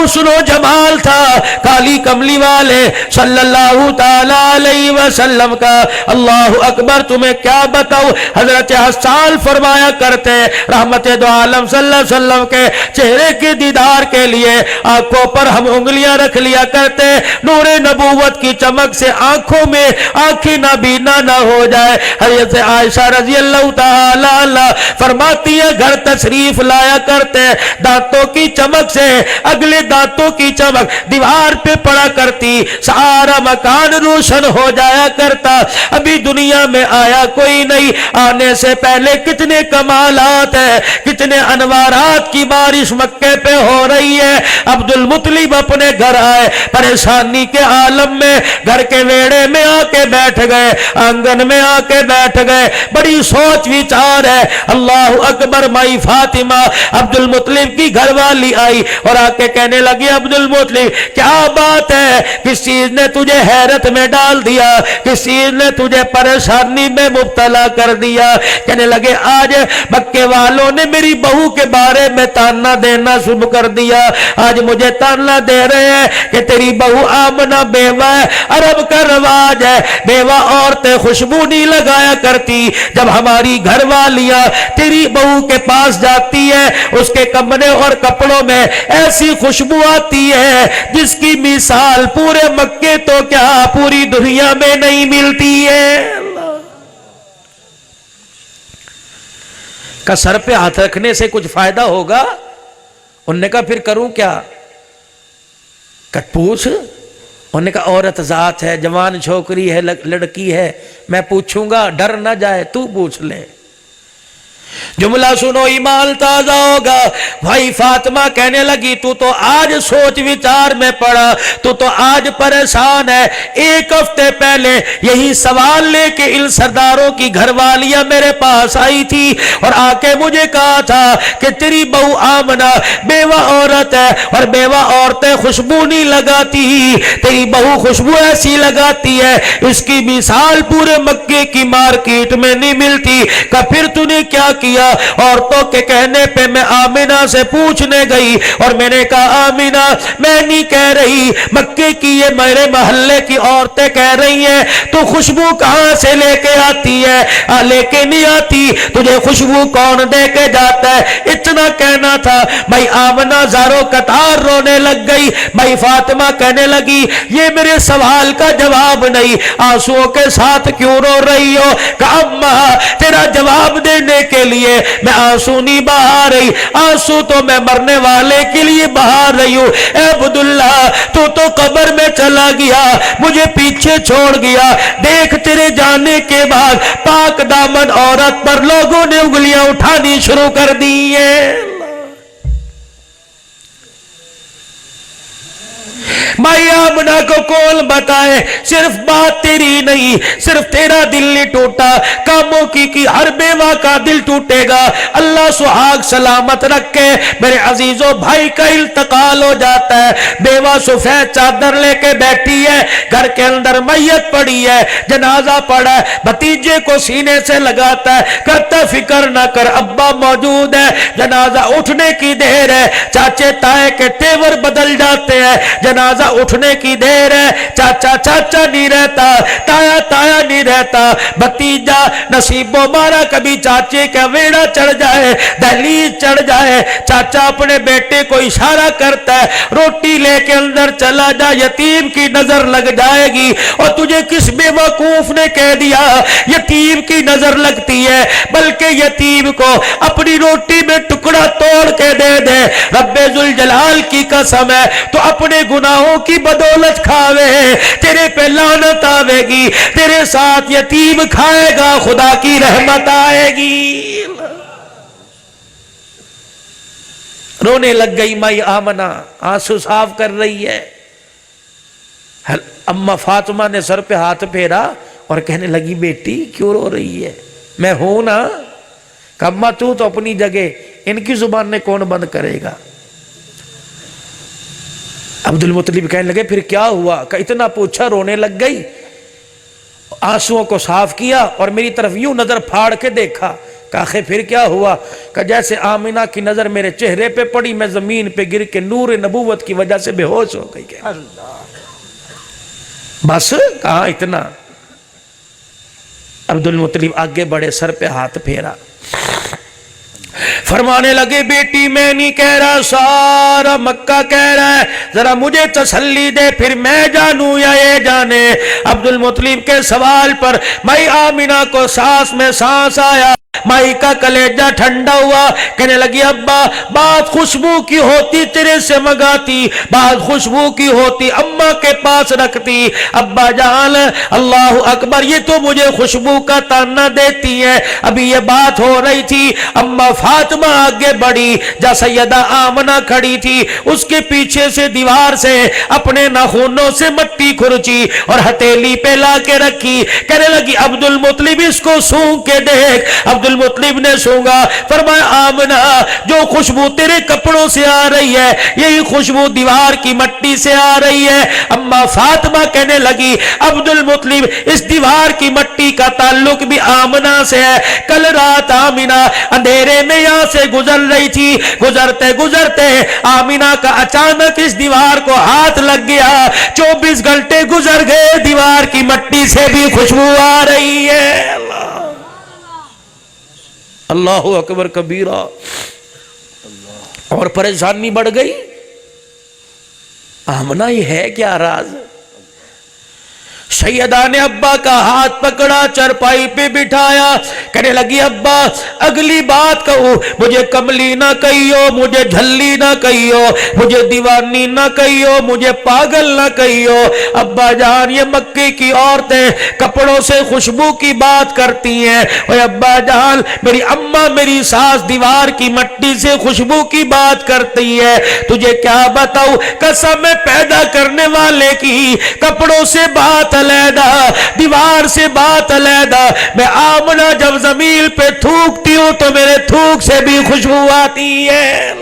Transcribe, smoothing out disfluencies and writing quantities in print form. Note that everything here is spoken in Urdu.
حسن و جمال تھا کالی کملی والے صلی اللہ تعالی علیہ وسلم کا۔ اللہ اکبر، تمہیں کیا بتاؤ، حضرت حسان فرمایا کرتے رحمت دو عالم صلی اللہ علیہ وسلم کے چہرے کے دیدار کے لیے آنکھوں پر ہم انگلیاں رکھ لیا کرتے، نور نبوت کی چمک سے آنکھوں میں آنکھیں نابینا نہ ہو جائے۔ حضرت عائشہ رضی اللہ تعالی عنہا فرماتی ہے گھر تشریف لایا کرتے، دانتوں کی چمک سے اگلے دانتوں کی چمک دیوار پہ پڑا کرتی، سارا مکان روشن ہو جایا کرتا۔ ابھی دنیا میں آیا کوئی نہیں، آنے سے پہلے کتنے کمالات ہیں، کتنے انوارات کی بارش مکے پہ ہو رہی ہے۔ عبد المطلب اپنے گھر آئے، پریشانی کے عالم میں گھر کے ویڑے میں آ کے بیٹھ گئے، آنگن میں آ کے بیٹھ گئے، بڑی سوچ وچار ہے۔ اللہ اکبر، مائی فاطمہ عبد المطلب کی گھر والی آئی اور آ کے کہنے لگی عبد المطلب کیا بات ہے، کس چیز نے تجھے حیرت میں ڈال دیا، کس چیز نے تجھے پریشانی میں مبتلا کر دیا؟ کہنے لگے آج مکے والوں نے میری بہو کے بارے میں تانا دینا شروع کر دیا، آج مجھے تانا دے رہے ہیں کہ تیری بہو آمنہ بیوہ ہے۔ عرب کا رواج ہے، بیوہ عورتیں خوشبو نہیں لگایا کرتی، جب ہماری گھر والیاں تیری بہو کے پاس جاتی ہے اس کے کمرے اور کپڑوں میں ایسی خوشبو آتی ہے جس کی مثال پورے مکے تو کیا پوری دنیا میں نہیں ملتی ہے۔ کا سر پہ ہاتھ رکھنے سے کچھ فائدہ ہوگا؟ انہوں نے کہا پھر کروں کیا؟ کہ پوچھ۔ انہوں نے کہا عورت ذات ہے، جوان چھوکری ہے، لڑکی ہے، میں پوچھوں گا، ڈر نہ جائے، تو پوچھ لے۔ جملہ سنو ایمان تازہ ہوگا۔ بھائی فاطمہ کہنے لگی تو تو آج سوچ وچار میں پڑا، تو تو آج پریشان ہے۔ ایک ہفتے پہلے یہی سوال لے کے ان سرداروں کی گھر والیاں میرے پاس آئی تھی اور آ کے مجھے کہا تھا کہ تیری بہو آمنہ بیوہ عورت ہے اور بیوہ عورتیں خوشبو نہیں لگاتی، تیری بہو خوشبو ایسی لگاتی ہے اس کی مثال پورے مکے کی مارکیٹ میں نہیں ملتی۔ کہ پھر تو نے کیا کیا؟ عورتوں کے کہنے پہ میں آمنہ سے پوچھنے گئی اور میں نے کہا آمنہ میں نہیں کہہ رہی، مکے کی یہ میرے محلے کی عورتیں کہہ رہی ہیں تو خوشبو کہاں سے لے کے آتی ہے؟ لے کے نہیں آتی، تجھے خوشبو کون دے کے جاتا ہے؟ اتنا کہنا تھا۔ بھائی آمنہ زاروں قطار رونے لگ گئی۔ بھائی فاطمہ کہنے لگی یہ میرے سوال کا جواب نہیں، آنسوؤں کے ساتھ کیوں رو رہی ہو؟ کہ اماں تیرا جواب دینے کے لیے میں آنسو نہیں بہا رہی، آنسو تو میں مرنے والے کے لیے بہا رہی ہوں۔ اے عبداللہ تو قبر میں چلا گیا، مجھے پیچھے چھوڑ گیا، دیکھ تیرے جانے کے بعد پاک دامن عورت پر لوگوں نے انگلیاں اٹھانی شروع کر دی ہیں۔ مائی آمنہ کو کون بتائے، صرف بات تیری نہیں، صرف تیرا دل نہیں ٹوٹا، کاموں کی ہر بیوہ کا دل ٹوٹے گا۔ اللہ سہاگ سلامت رکھے، میرے عزیزوں بھائی کا انتقال ہو جاتا ہے، بیوہ سفید چادر لے کے بیٹھی ہے، گھر کے اندر میت پڑی ہے، جنازہ پڑا ہے، بھتیجے کو سینے سے لگاتا ہے، کہتا فکر نہ کر ابا موجود ہے۔ جنازہ اٹھنے کی دیر ہے، چاچے تائے کے تیور بدل جاتے ہیں، جنازہ اٹھنے کی دیر ہے، چاچا چاچا نہیں رہتا، تایا تایا نہیں رہتا، بھتیجا نصیب و مارا کبھی چاچے کا ویڑا چڑھ جائے، دہلیز چڑھ جائے، چاچا اپنے بیٹے کو اشارہ کرتا ہے روٹی لے کے اندر چلا جا، یتیم کی نظر لگ جائے گی۔ اور تجھے کس بے وقوف نے کہہ دیا یتیم کی نظر لگتی ہے؟ بلکہ یتیم کو اپنی روٹی میں ٹکڑا توڑ کے دے دے، رب ذوالجلال کی قسم ہے تو اپنے گناہوں کی بدولت کھاوے، تیرے پہ لعنت آوے گی، تیرے ساتھ یتیم کھائے گا خدا کی رحمت آئے گی۔ رونے لگ گئی مائی آمنہ، آنسو صاف کر رہی ہے۔ اما فاطمہ نے سر پہ ہاتھ پھیرا اور کہنے لگی بیٹی کیوں رو رہی ہے؟ میں ہوں نا۔ کہ اما تو اپنی جگہ، ان کی زبان نے کون بند کرے گا؟ عبد المطلب کہنے لگے پھر کیا ہوا؟ کہ اتنا پوچھا، رونے لگ گئی، آنسوؤں کو صاف کیا اور میری طرف یوں نظر پھاڑ کے دیکھا۔ کہا پھر کیا ہوا؟ کہ جیسے آمینہ کی نظر میرے چہرے پہ پڑی میں زمین پہ گر کے نور نبوت کی وجہ سے بے ہوش ہو گئی. بس کہاں اتنا؟ عبد المطلب آگے بڑھے، سر پہ ہاتھ پھیرا، فرمانے لگے بیٹی میں نہیں کہہ رہا، سارا مکہ کہہ رہا ہے، ذرا مجھے تسلی دے پھر میں جانوں یا یہ جانے. عبد المطلب کے سوال پر مائی آمینہ کو سانس میں سانس آیا، مائی کا کلیجہ ٹھنڈا ہوا. کہنے لگی ابا بات خوشبو کی ہوتی تیرے سے منگاتی، بات خوشبو کی ہوتی اماں کے پاس رکھتی. ابا جان اللہ اکبر، یہ تو مجھے خوشبو کا تانا دیتی ہے. ابھی یہ بات ہو رہی تھی، اماں فاطمہ آگے بڑھی، جہاں سیدہ آمنہ کھڑی تھی اس کے پیچھے سے دیوار سے اپنے ناخنوں سے مٹی کھرچی اور ہتھیلی پہ لا کے رکھی. کہنے لگی عبد المطلب اس کو سونگ کے دیکھ. عبد المطلب نے سونگا، فرمایا آمنہ جو خوشبو تیرے کپڑوں سے آ رہی ہے یہی خوشبو دیوار کی مٹی سے آ رہی ہے. اما فاطمہ کہنے لگی عبد المطلب اس دیوار کی مٹی کا تعلق بھی آمنہ سے ہے. کل رات آمنہ اندھیرے میں یہاں سے گزر رہی تھی، گزرتے گزرتے آمنہ کا اچانک اس دیوار کو ہاتھ لگ گیا. 24 گھنٹے گزر گئے، دیوار کی مٹی سے بھی خوشبو آ رہی ہے. اللہ اکبر کبیرہ. اور پریشانی بڑھ گئی. آمنہ یہ ہے کیا راز؟ سیدہ نے ابا کا ہاتھ پکڑا، چرپائی پہ بٹھایا، کہنے لگی ابا اگلی بات کہو، مجھے کملی نہ کہیو، مجھے جھلی نہ کہیو، مجھے دیوانی نہ کہیو، مجھے پاگل نہ کہیو. ابا جان یہ مکے کی عورتیں کپڑوں سے خوشبو کی بات کرتی ہیں، اور ابا جان میری اماں میری ساس دیوار کی مٹی سے خوشبو کی بات کرتی ہے. تجھے کیا بتاؤ، قسم پیدا کرنے والے کی، کپڑوں سے بات علیحدہ، دیوار سے بات علیحدہ. میں آمنہ جب زمین پہ تھوکتی ہوں تو میرے تھوک سے بھی خوشبو آتی ہے.